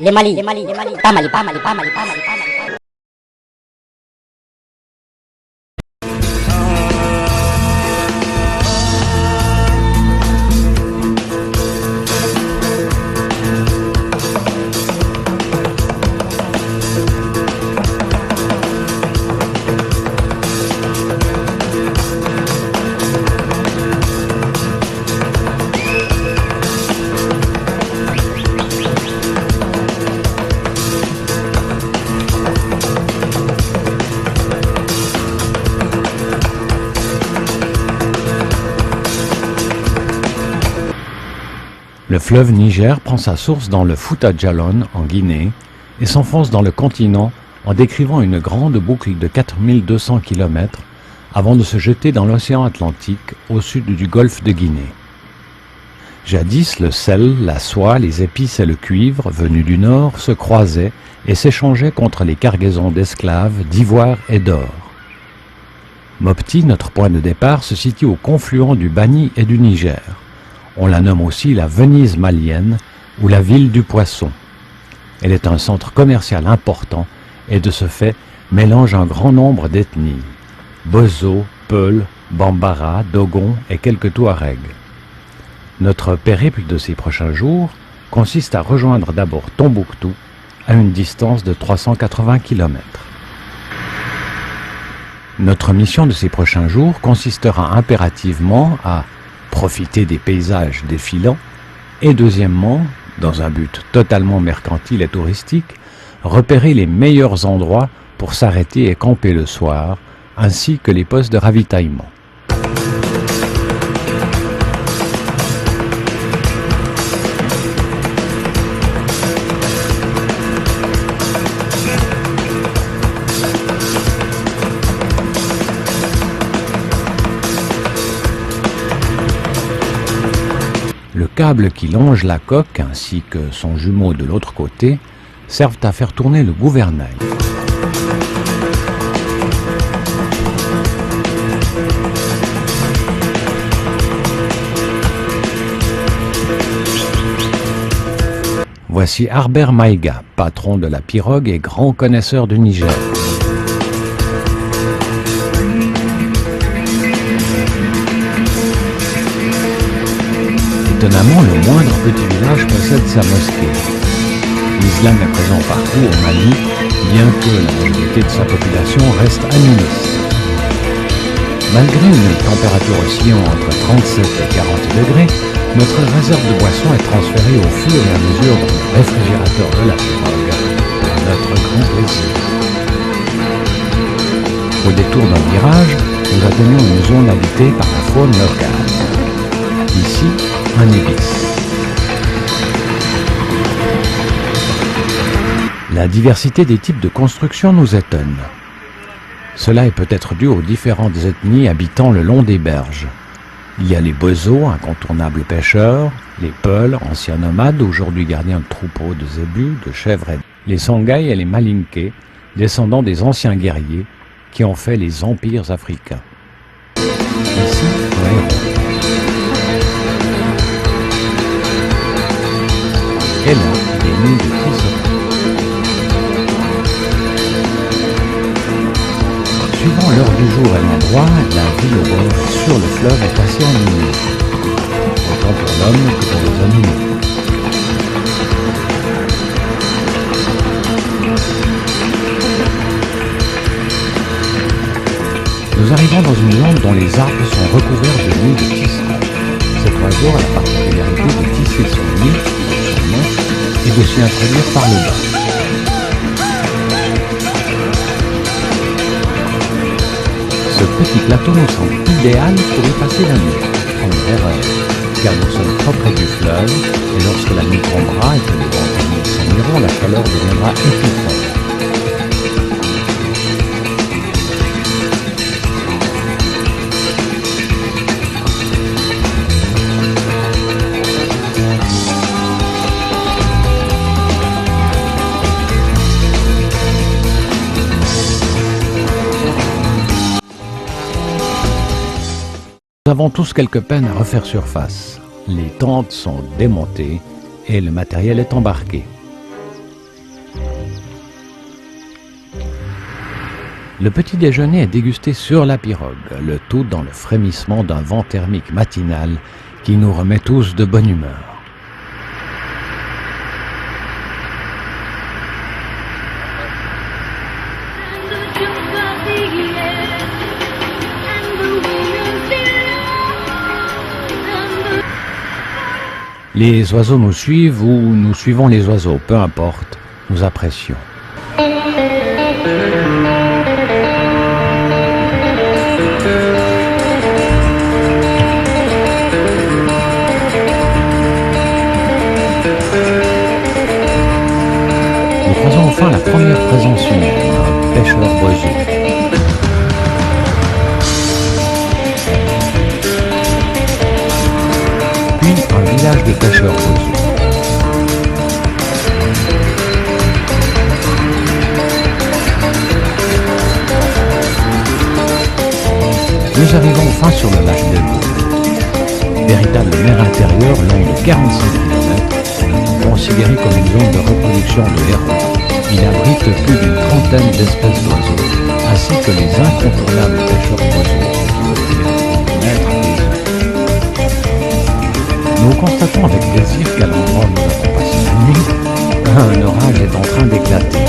Les Mali, pas Mali. Le fleuve Niger prend sa source dans le Fouta Djallon en Guinée et s'enfonce dans le continent en décrivant une grande boucle de 4200 km avant de se jeter dans l'océan Atlantique au sud du golfe de Guinée. Jadis, le sel, la soie, les épices et le cuivre venus du nord se croisaient et s'échangeaient contre les cargaisons d'esclaves, d'ivoire et d'or. Mopti, notre point de départ, se situe au confluent du Bani et du Niger. On la nomme aussi la Venise malienne ou la ville du poisson. Elle est un centre commercial important et de ce fait mélange un grand nombre d'ethnies. Bozo, Peul, Bambara, Dogon et quelques Touaregs. Notre périple de ces prochains jours consiste à rejoindre d'abord Tombouctou à une distance de 380 km. Notre mission de ces prochains jours consistera impérativement à profiter des paysages défilants et deuxièmement, dans un but totalement mercantile et touristique, repérer les meilleurs endroits pour s'arrêter et camper le soir, ainsi que les postes de ravitaillement. Le câble qui longe la coque ainsi que son jumeau de l'autre côté servent à faire tourner le gouvernail. Voici Harbert Maïga, patron de la pirogue et grand connaisseur du Niger. Étonnamment, le moindre petit village possède sa mosquée. L'islam est présent partout au Mali, bien que la majorité de sa population reste animiste. Malgré une température oscillant entre 37 et 40 degrés, notre réserve de boissons est transférée au fur et à mesure dans le réfrigérateur de la pirogue, pour notre grand plaisir. Au détour d'un virage, nous atteignons une zone habitée par la faune locale. Ici, un ibis. La diversité des types de construction nous étonne. Cela est peut-être dû aux différentes ethnies habitant le long des berges. Il y a les Bozo, incontournables pêcheurs, les Peuls, anciens nomades, aujourd'hui gardiens de troupeaux de zébus, de chèvres, les Songhai et les Malinké, descendants des anciens guerriers qui ont fait les empires africains. Ici, un héros. Et là, des nids de tisserands. Suivant l'heure du jour et l'endroit, la vie au bord sur le fleuve est assez animée, autant pour l'homme que pour les animaux. Nous arrivons dans une lande dont les arbres sont recouverts de nids de tisserands. Cet oiseau a la particularité de tisser son nid, son nom, et de s'y introduire par le bas. Ce petit plateau nous semble idéal pour y passer la nuit, en erreur, car nous sommes trop près du fleuve, et lorsque la nuit tombera et que le vent s'en ira, jour, la chaleur deviendra étouffante. Nous avons tous quelques peines à refaire surface. Les tentes sont démontées et le matériel est embarqué. Le petit déjeuner est dégusté sur la pirogue, le tout dans le frémissement d'un vent thermique matinal qui nous remet tous de bonne humeur. Les oiseaux nous suivent ou nous suivons les oiseaux, peu importe, nous apprécions. Nous croisons enfin la première présence humaine, un pêcheur oiseau. Un village de pêcheurs oiseaux. Nous arrivons enfin sur le lac d'Elbourg. Véritable mer intérieure longue de 45 km, considérée comme une zone de reproduction de héros. Il abrite plus d'une trentaine d'espèces d'oiseaux, ainsi que les incontournables pêcheurs d'oiseaux qui viennent connaître les eaux. Nous constatons avec plaisir qu'à l'endroit où nous avons passé la nuit, un orage est en train d'éclater.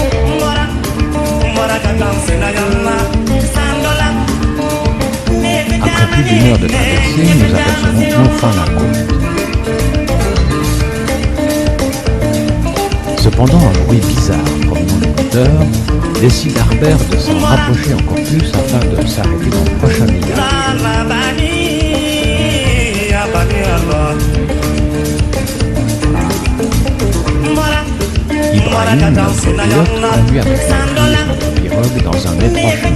Après plus d'une heure de traversée, nous apercevons enfin la côte. Cependant, un bruit bizarre provenant du moteur décide Harbert de s'en rapprocher encore plus afin de s'arrêter dans le prochain village. Ibrahim, notre pilote, conduit avec la pirogue dans un étroit chemin.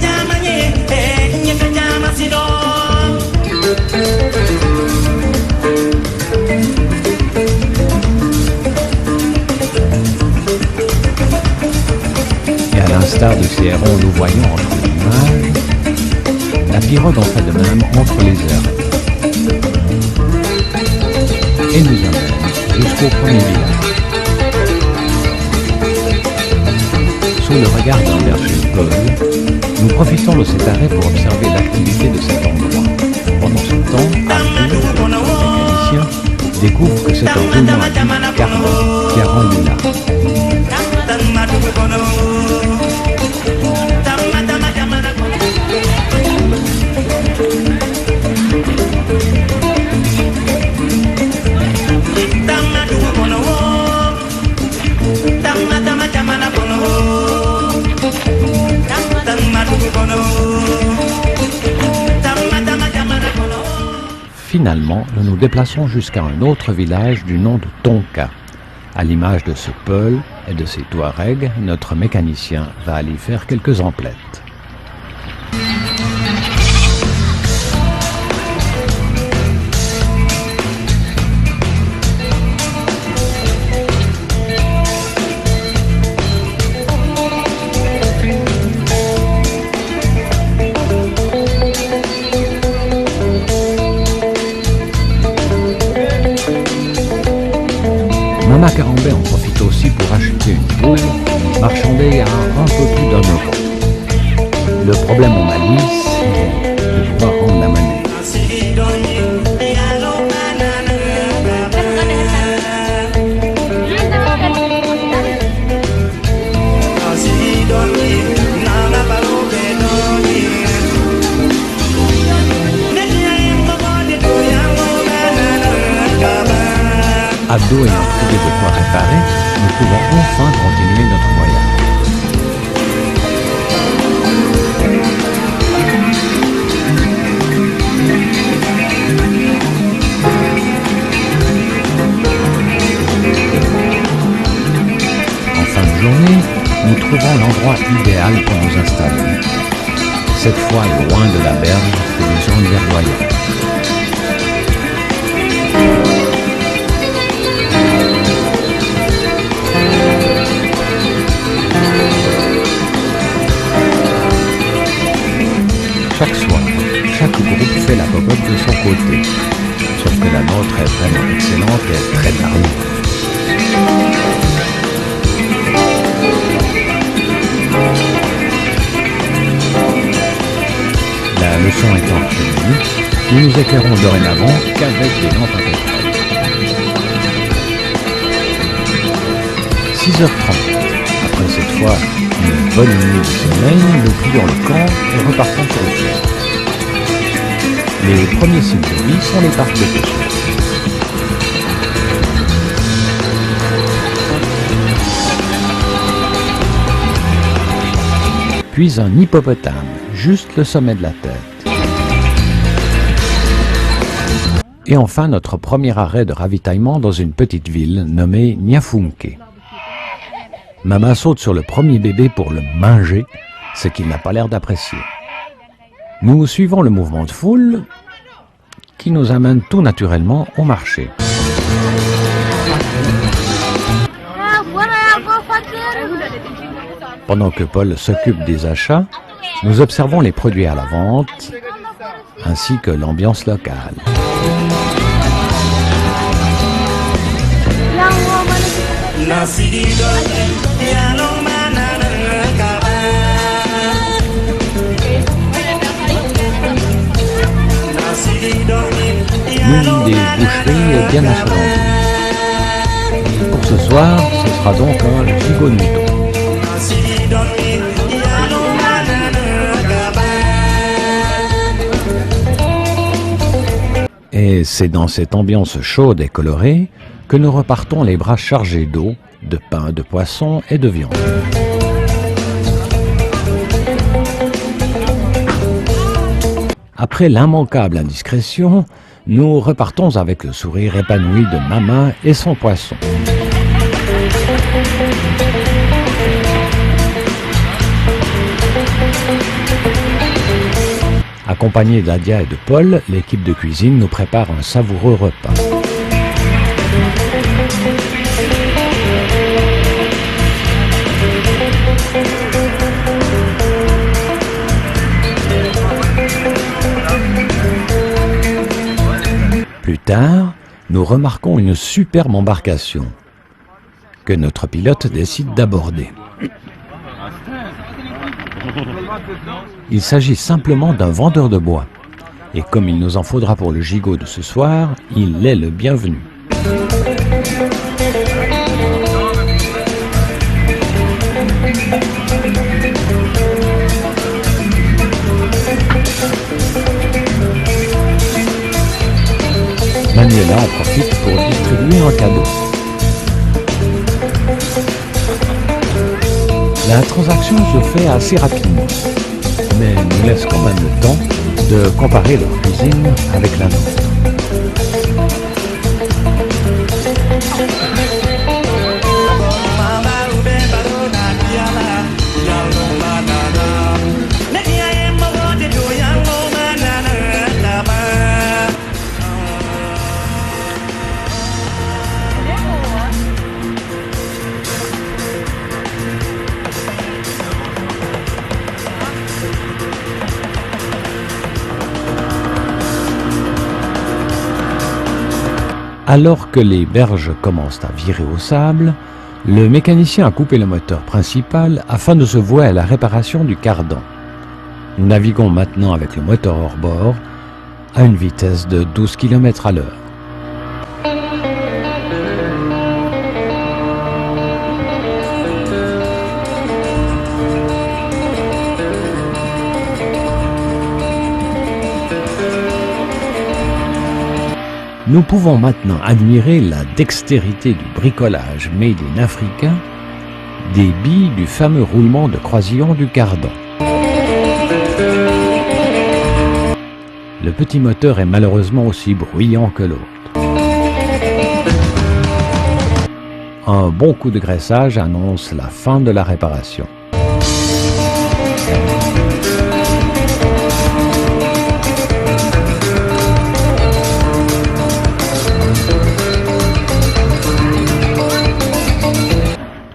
Et à l'instar de ces hérons louvoyants entre les nuages, la pirogue en fait de même entre les herbes. Et nous amène jusqu'au premier village. Sous le regard d'un berger Paul, nous profitons de cet arrêt pour observer l'activité de cet endroit. Pendant ce temps, Arthur, le mécanicien, découvre que c'est un roulement à billes carbone qui a rendu là. Finalement, nous nous déplaçons jusqu'à un autre village du nom de Tonka. À l'image de ce Peul et de ses Touaregs, notre mécanicien va aller faire quelques emplettes. Mama Carambet en profite aussi pour acheter une poule marchandée à un peu plus d'€1. Le problème en Mali, c'est de pouvoir rendre la monnaie. Abdo ayant trouvé de quoi réparer, nous pouvons enfin continuer notre voyage. journée, nous trouvons l'endroit idéal pour nous installer. Cette fois loin de la berge que nous en verdoyants. Chaque soir, chaque groupe fait la popote de son côté. Sauf que la nôtre est vraiment excellente et très harmonieuse. La leçon étant finie, nous nous éclairons dorénavant qu'avec des lampes à pétrole. 6h30. Après cette fois une bonne nuit de sommeil, nous plions le camp et repartons sur le fleuve. Les premiers signes de vie sont les parcs de pêcheurs. Puis un hippopotame, juste le sommet de la tête. Et enfin notre premier arrêt de ravitaillement dans une petite ville nommée Nyafunke. Maman saute sur le premier bébé pour le manger, ce qu'il n'a pas l'air d'apprécier. Nous suivons le mouvement de foule qui nous amène tout naturellement au marché. Pendant que Paul s'occupe des achats, nous observons les produits à la vente ainsi que l'ambiance locale. L'une des boucheries bien achalandée. Pour ce soir, ce sera donc un gigot de mouton. Et c'est dans cette ambiance chaude et colorée que nous repartons les bras chargés d'eau, de pain, de poisson et de viande. Après l'immanquable indiscrétion, nous repartons avec le sourire épanoui de Maman et son poisson. Accompagnés d'Adia et de Paul, l'équipe de cuisine nous prépare un savoureux repas. Plus tard, nous remarquons une superbe embarcation que notre pilote décide d'aborder. Il s'agit simplement d'un vendeur de bois. Et comme il nous en faudra pour le gigot de ce soir, il est le bienvenu. Manuela en profite pour distribuer un cadeau. La transaction se fait assez rapidement, mais nous laisse quand même le temps de comparer leur cuisine avec la nôtre. Alors que les berges commencent à virer au sable, le mécanicien a coupé le moteur principal afin de se vouer à la réparation du cardan. Nous naviguons maintenant avec le moteur hors bord à une vitesse de 12 km à l'heure. Nous pouvons maintenant admirer la dextérité du bricolage made in Africa des billes du fameux roulement de croisillon du cardan. Le petit moteur est malheureusement aussi bruyant que l'autre. Un bon coup de graissage annonce la fin de la réparation.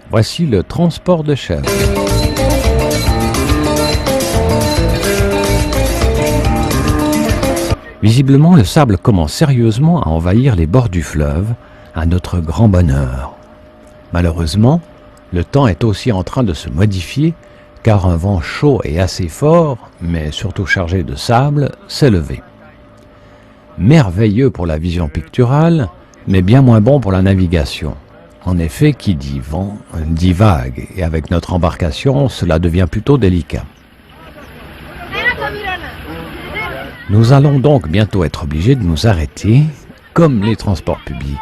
Voici le transport de chèvres. Visiblement, le sable commence sérieusement à envahir les bords du fleuve, à notre grand bonheur. Malheureusement, le temps est aussi en train de se modifier, car un vent chaud et assez fort, mais surtout chargé de sable, s'est levé. Merveilleux pour la vision picturale, mais bien moins bon pour la navigation. En effet, qui dit vent, dit vague, et avec notre embarcation, cela devient plutôt délicat. Nous allons donc bientôt être obligés de nous arrêter, comme les transports publics.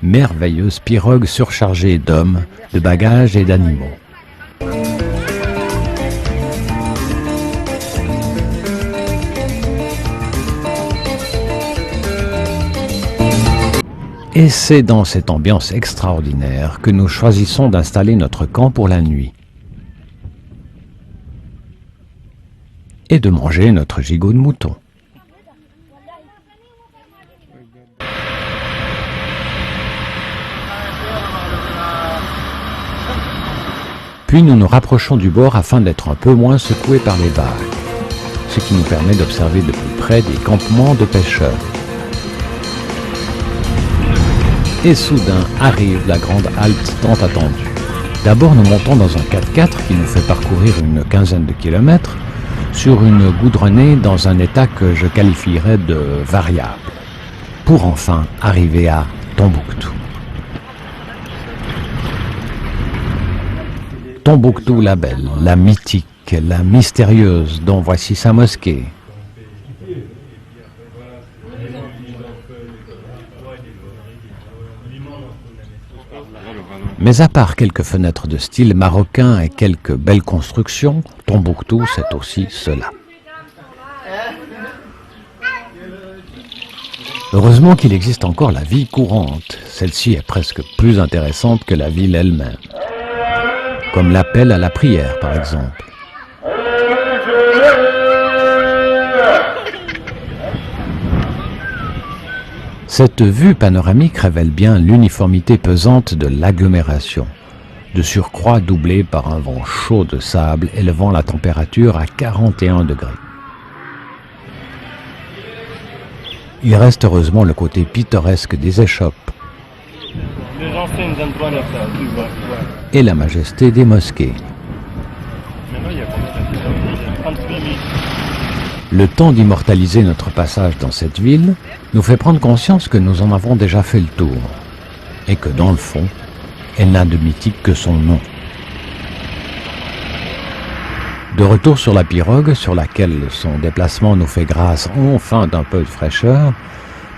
Merveilleuse pirogue surchargée d'hommes, de bagages et d'animaux. Et c'est dans cette ambiance extraordinaire que nous choisissons d'installer notre camp pour la nuit. Et de manger notre gigot de mouton. Puis nous nous rapprochons du bord afin d'être un peu moins secoués par les vagues, ce qui nous permet d'observer de plus près des campements de pêcheurs. Et soudain arrive la grande halte tant attendue. D'abord nous montons dans un 4x4 qui nous fait parcourir une quinzaine de kilomètres sur une goudronnée dans un état que je qualifierais de variable, pour enfin arriver à Tombouctou. Tombouctou la belle, la mythique, la mystérieuse, dont voici sa mosquée. Mais à part quelques fenêtres de style marocain et quelques belles constructions, Tombouctou c'est aussi cela. Heureusement qu'il existe encore la vie courante. Celle-ci est presque plus intéressante que la ville elle-même. Comme l'appel à la prière, par exemple. Cette vue panoramique révèle bien l'uniformité pesante de l'agglomération, de surcroît doublée par un vent chaud de sable élevant la température à 41 degrés. Il reste heureusement le côté pittoresque des échoppes et la majesté des mosquées. Le temps d'immortaliser notre passage dans cette ville nous fait prendre conscience que nous en avons déjà fait le tour, et que dans le fond, elle n'a de mythique que son nom. De retour sur la pirogue, sur laquelle son déplacement nous fait grâce enfin d'un peu de fraîcheur,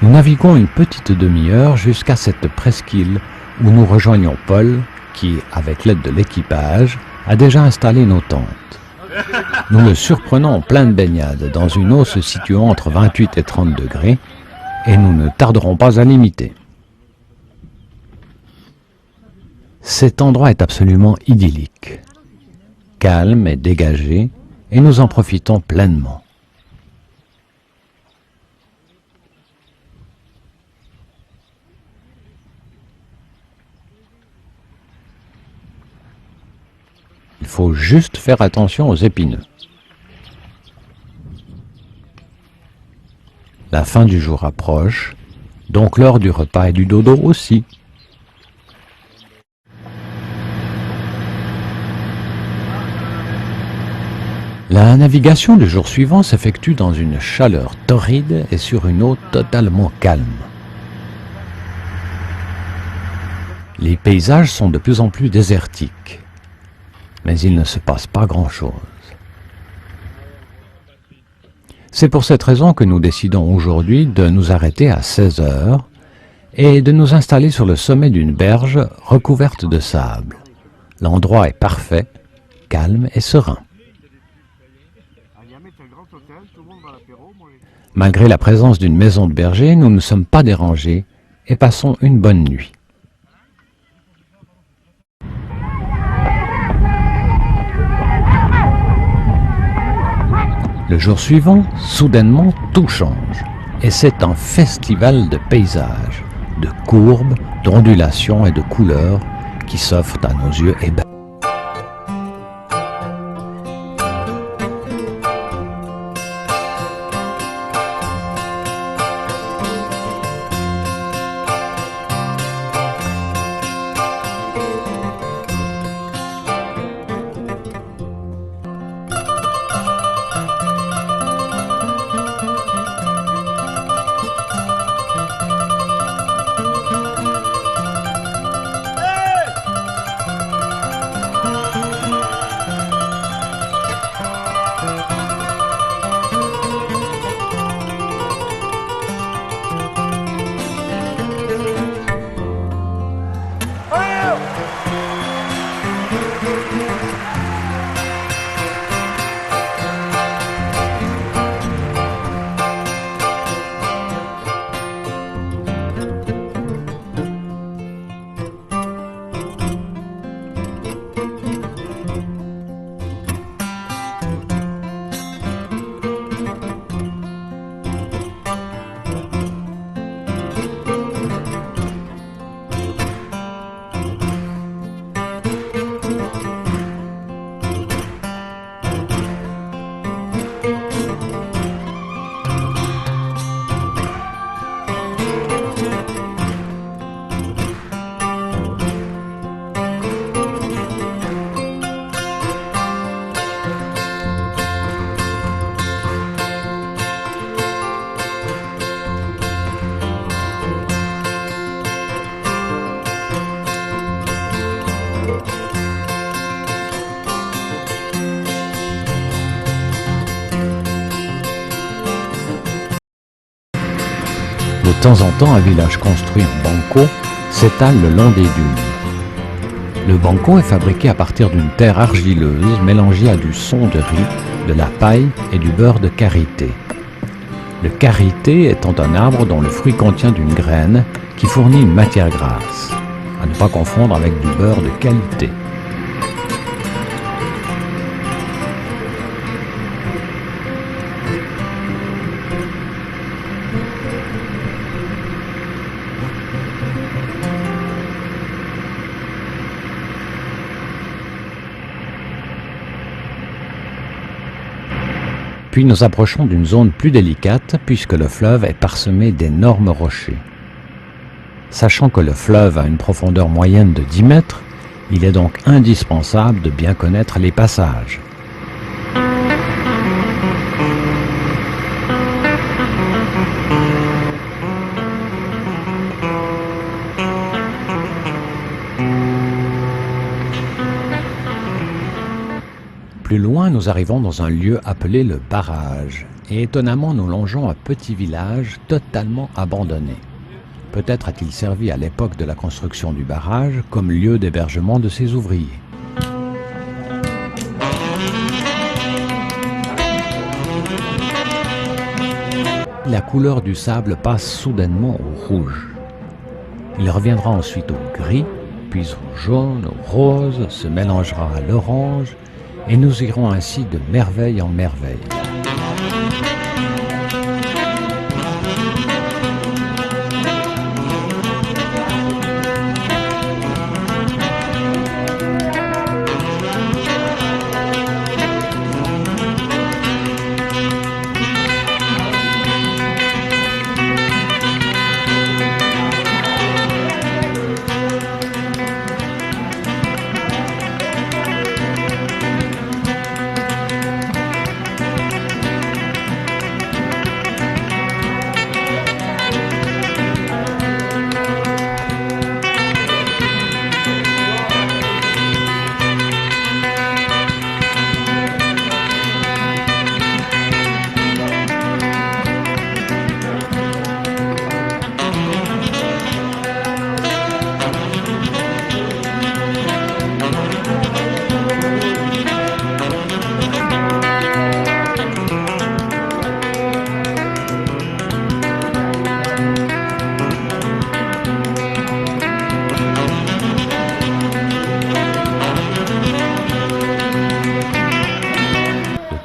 nous naviguons une petite demi-heure jusqu'à cette presqu'île où nous rejoignons Paul, qui, avec l'aide de l'équipage, a déjà installé nos tentes. Nous le surprenons en pleine baignade, dans une eau se situant entre 28 et 30 degrés, et nous ne tarderons pas à l'imiter. Cet endroit est absolument idyllique, calme et dégagé, et nous en profitons pleinement. Il faut juste faire attention aux épineux. La fin du jour approche, donc l'heure du repas et du dodo aussi. La navigation du jour suivant s'effectue dans une chaleur torride et sur une eau totalement calme. Les paysages sont de plus en plus désertiques, mais il ne se passe pas grand-chose. C'est pour cette raison que nous décidons aujourd'hui de nous arrêter à 16 heures et de nous installer sur le sommet d'une berge recouverte de sable. L'endroit est parfait, calme et serein. Malgré la présence d'une maison de berger, nous ne sommes pas dérangés et passons une bonne nuit. jour suivant, soudainement, tout change. Et c'est un festival de paysages, de courbes, d'ondulations et de couleurs qui s'offrent à nos yeux ébahis. De temps en temps, un village construit en banco s'étale le long des dunes. Le banco est fabriqué à partir d'une terre argileuse mélangée à du son de riz, de la paille et du beurre de karité. Le karité étant un arbre dont le fruit contient une graine qui fournit une matière grasse, à ne pas confondre avec du beurre de qualité. Puis nous approchons d'une zone plus délicate puisque le fleuve est parsemé d'énormes rochers. Sachant que le fleuve a une profondeur moyenne de 10 mètres, il est donc indispensable de bien connaître les passages. Plus loin, nous arrivons dans un lieu appelé le barrage, et étonnamment nous longeons un petit village totalement abandonné. Peut-être a-t-il servi à l'époque de la construction du barrage comme lieu d'hébergement de ses ouvriers. La couleur du sable passe soudainement au rouge. Il reviendra ensuite au gris, puis au jaune, au rose, se mélangera à l'orange, et nous irons ainsi de merveille en merveille.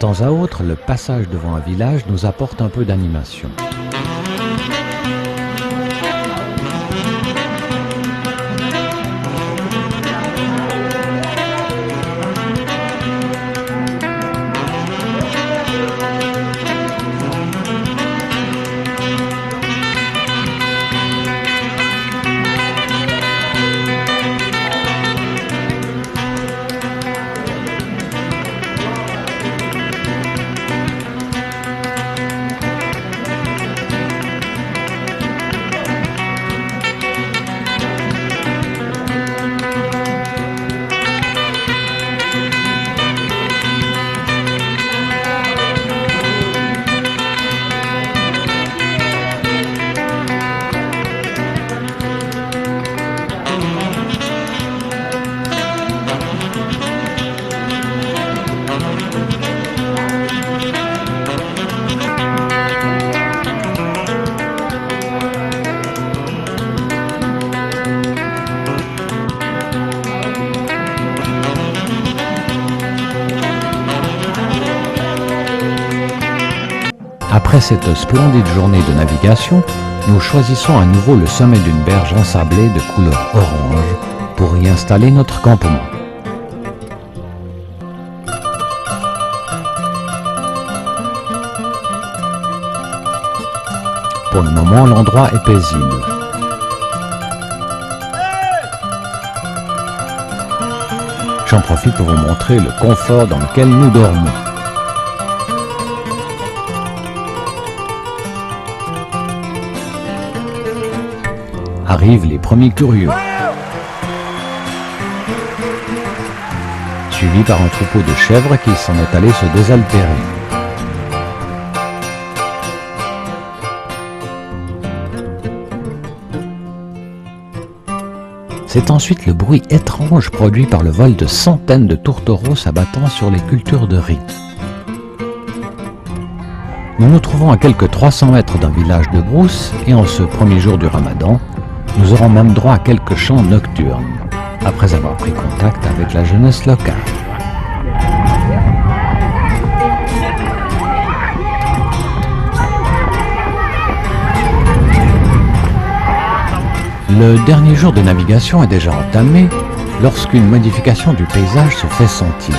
temps à autre, le passage devant un village nous apporte un peu d'animation. Après cette splendide journée de navigation, nous choisissons à nouveau le sommet d'une berge ensablée de couleur orange pour y installer notre campement. Pour le moment, l'endroit est paisible. J'en profite pour vous montrer le confort dans lequel nous dormons. Arrivent les premiers curieux, suivis par un troupeau de chèvres qui s'en est allé se désaltérer. C'est ensuite le bruit étrange produit par le vol de centaines de tourtereaux s'abattant sur les cultures de riz. Nous nous trouvons à quelques 300 mètres d'un village de brousse et en ce premier jour du Ramadan, nous aurons même droit à quelques chants nocturnes, après avoir pris contact avec la jeunesse locale. Le dernier jour de navigation est déjà entamé lorsqu'une modification du paysage se fait sentir.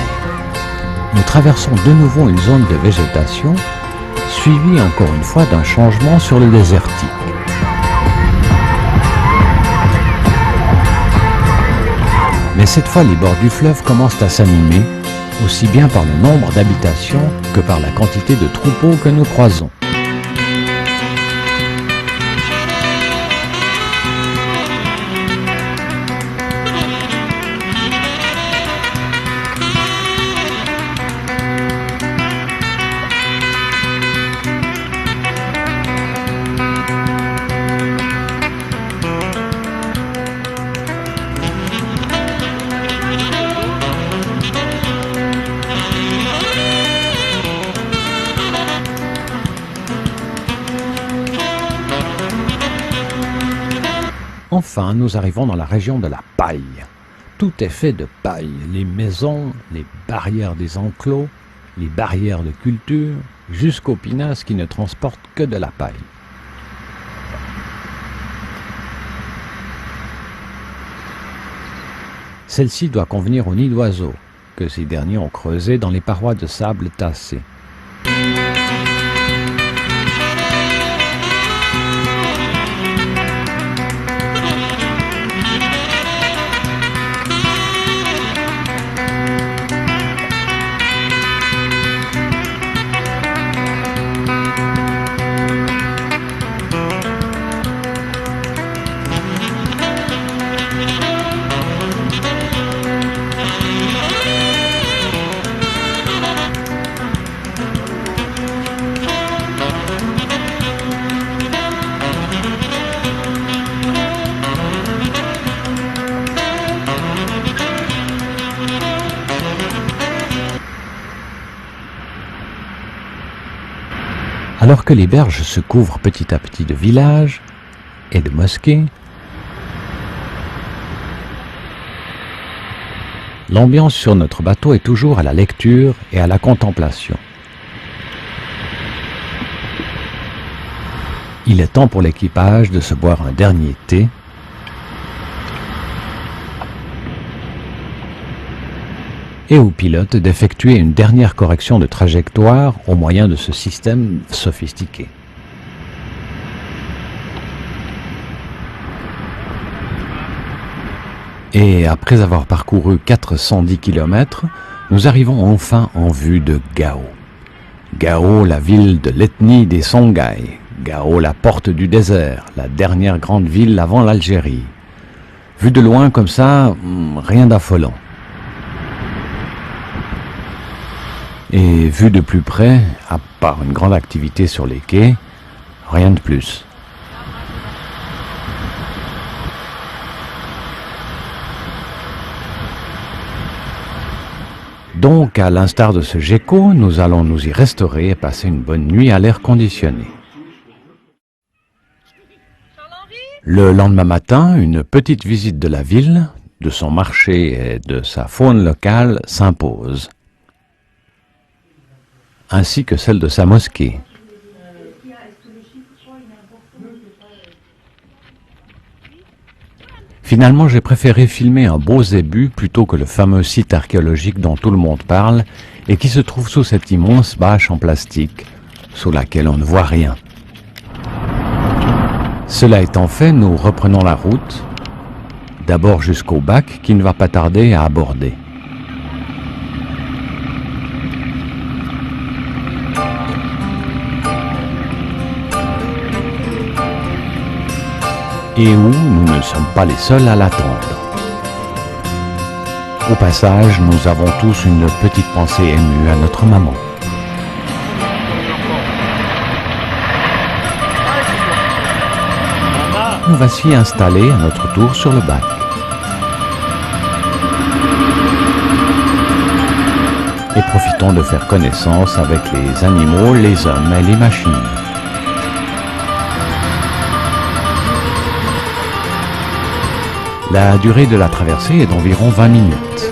Nous traversons de nouveau une zone de végétation, suivie encore une fois d'un changement sur le désertique. Mais cette fois, les bords du fleuve commencent à s'animer, aussi bien par le nombre d'habitations que par la quantité de troupeaux que nous croisons. Enfin, nous arrivons dans la région de la paille. Tout est fait de paille, les maisons, les barrières des enclos, les barrières de culture, jusqu'aux pinasses qui ne transportent que de la paille. Celle-ci doit convenir aux nids d'oiseaux, que ces derniers ont creusés dans les parois de sable tassé. Alors que les berges se couvrent petit à petit de villages et de mosquées, l'ambiance sur notre bateau est toujours à la lecture et à la contemplation. Il est temps pour l'équipage de se boire un dernier thé et au pilote d'effectuer une dernière correction de trajectoire au moyen de ce système sophistiqué. Et après avoir parcouru 410 km, nous arrivons enfin en vue de Gao. Gao, la ville de l'ethnie des Songhai. Gao, la porte du désert, la dernière grande ville avant l'Algérie. Vu de loin comme ça, rien d'affolant. Et vu de plus près, à part une grande activité sur les quais, rien de plus. Donc, à l'instar de ce gecko, nous allons nous y restaurer et passer une bonne nuit à l'air conditionné. Le lendemain matin, une petite visite de la ville, de son marché et de sa faune locale s'impose, ainsi que celle de sa mosquée. Finalement, j'ai préféré filmer un beau zébu plutôt que le fameux site archéologique dont tout le monde parle et qui se trouve sous cette immense bâche en plastique, sous laquelle on ne voit rien. Cela étant fait, nous reprenons la route, d'abord jusqu'au bac qui ne va pas tarder à aborder. Et où nous ne sommes pas les seuls à l'attendre. Au passage, nous avons tous une petite pensée émue à notre maman. Nous voici installés à notre tour sur le bac. Et profitons de faire connaissance avec les animaux, les hommes et les machines. La durée de la traversée est d'environ 20 minutes.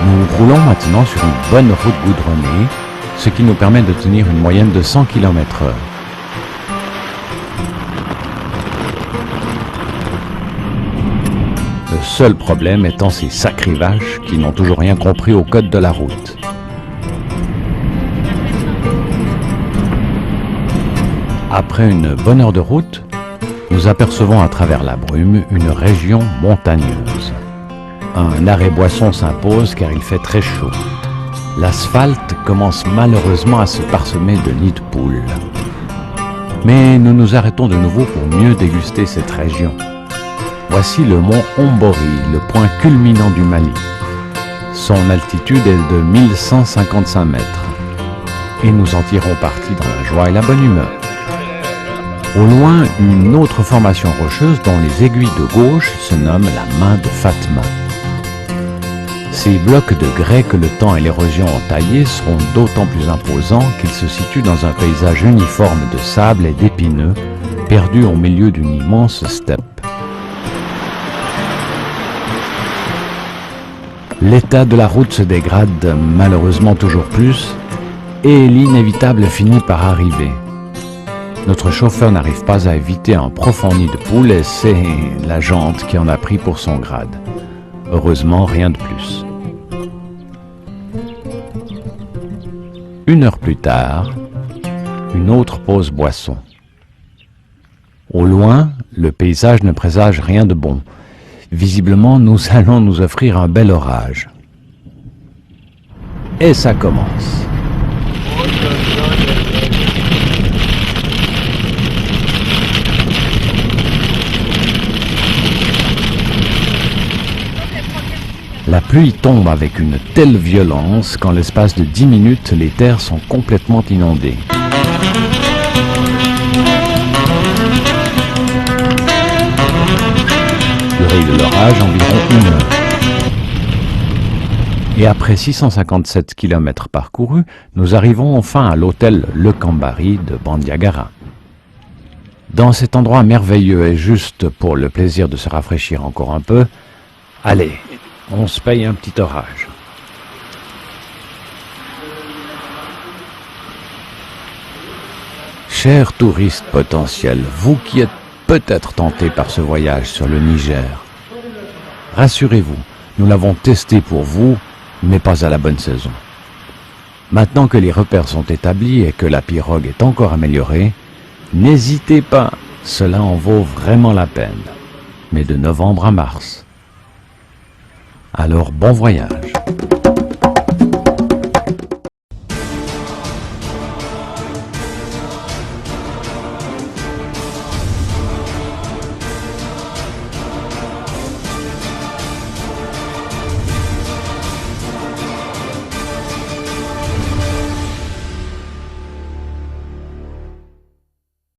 Nous roulons maintenant sur une bonne route goudronnée, ce qui nous permet de tenir une moyenne de 100 km/h. Le seul problème étant ces sacrées vaches qui n'ont toujours rien compris au code de la route. Après une bonne heure de route, nous apercevons à travers la brume une région montagneuse. Un arrêt boisson s'impose car il fait très chaud. L'asphalte commence malheureusement à se parsemer de nids de poules. Mais nous nous arrêtons de nouveau pour mieux déguster cette région. Voici le mont Ombori, le point culminant du Mali. Son altitude est de 1155 mètres. Et nous en tirons parti dans la joie et la bonne humeur. Au loin, une autre formation rocheuse dont les aiguilles de gauche se nomment la main de Fatma. Ces blocs de grès que le temps et l'érosion ont taillés seront d'autant plus imposants qu'ils se situent dans un paysage uniforme de sable et d'épineux, perdu au milieu d'une immense steppe. L'état de la route se dégrade malheureusement toujours plus, et l'inévitable finit par arriver. Notre chauffeur n'arrive pas à éviter un profond nid de poule et c'est la jante qui en a pris pour son grade. Heureusement, rien de plus. Une heure plus tard, une autre pause boisson. Au loin, le paysage ne présage rien de bon. Visiblement, nous allons nous offrir un bel orage. Et ça commence. La pluie tombe avec une telle violence qu'en l'espace de 10 minutes, les terres sont complètement inondées. Durée de l'orage, environ 1 heure. Et après 657 km parcourus, nous arrivons enfin à l'hôtel Le Kambari de Bandiagara. Dans cet endroit merveilleux et juste pour le plaisir de se rafraîchir encore un peu, allez, on se paye un petit orage. Chers touristes potentiels, vous qui êtes peut-être tentés par ce voyage sur le Niger, rassurez-vous, nous l'avons testé pour vous, mais pas à la bonne saison. Maintenant que les repères sont établis et que la pirogue est encore améliorée, n'hésitez pas, cela en vaut vraiment la peine. Mais de novembre à mars. Alors bon voyage.